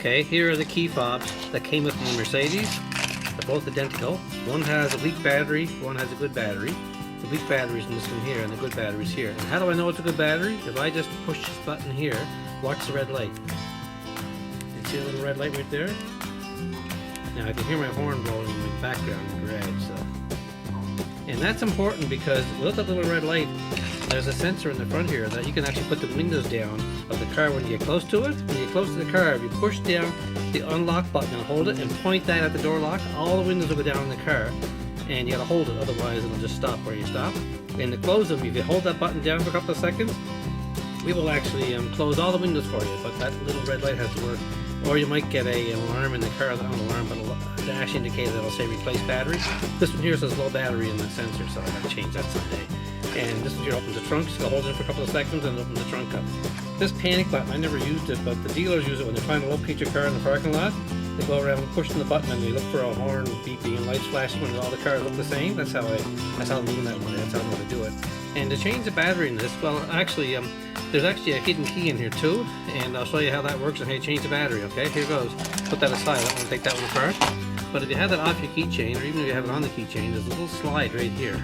Okay, here are the key fobs that came with the Mercedes. They're both identical. One has a weak battery, one has a good battery. The weak battery's in this one here and the good battery's here. And how do I know it's a good battery? If I just push this button here, watch the red light. You see a little red light right there? Now I can hear my horn blowing in the background in the garage. So. And that's important because with that little red light, there's a sensor in the front here that you can actually put the windows down of the car when you get close to it. When you get close to the car, if you push down the unlock button and hold it and point that at the door lock, all the windows will go down in the car. And you gotta hold it, otherwise it'll just stop where you stop. And to close them, if you hold that button down for a couple of seconds, we will actually close all the windows for you, but that little red light has to work. Or you might get an alarm in the car, not an alarm, but a dash indicator that'll say replace battery. This one here says low battery in the sensor, so I gotta change that someday. And this one here opens the trunk, so hold it for a couple of seconds and open the trunk up. This panic button, I never used it, but the dealers use it when they're trying to locate your car in the parking lot. They go around pushing the button and they look for a horn beeping and lights flashing when all the cars look the same. That's how I'm doing that one. That's how I know to do it. And to change the battery in this, well, actually, there's actually a hidden key in here too, and I'll show you how that works and how you change the battery. Okay, here goes. Put that aside. I don't want to take that one apart. But if you have that off your keychain, or even if you have it on the keychain, there's a little slide right here.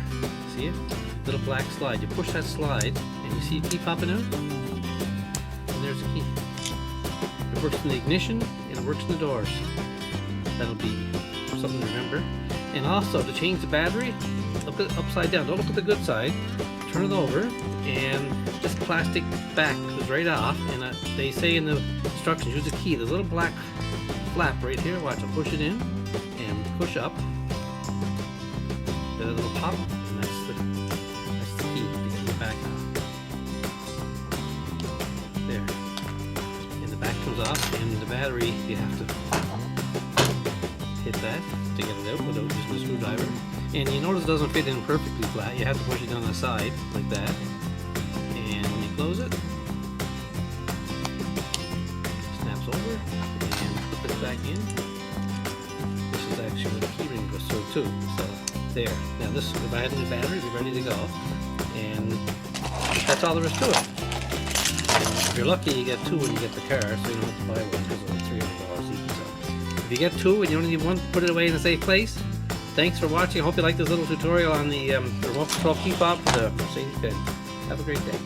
See it? Little black slide. You push that slide, and you see a key popping out. And there's a key. It works in the ignition and it works in the doors. That'll be something to remember. And also to change the battery, look at it upside down. Don't look at the good side. Turn it over, and this plastic back is right off. And they say in the instructions, use a key. There's a little black flap right here. Watch, I'll push it in and push up. There's a little pop, and that's the key to get the back off. There. Back comes off, and the battery, you have to hit that to get it out without using a screwdriver. And you notice it doesn't fit in perfectly flat. You have to push it down the side like that, and when you close it, snaps over and put it back in. This is actually where the key ring goes through too. So there. Now this, if I had a new battery, it'd be ready to go. And that's all there is to it. If you're lucky, you get two when you get the car, so you don't have to buy one because it's $300 each. So if you get two and you only need one, put it away in a safe place. Thanks for watching. I hope you liked this little tutorial on the remote control key fob for the Mercedes Benz. Have a great day.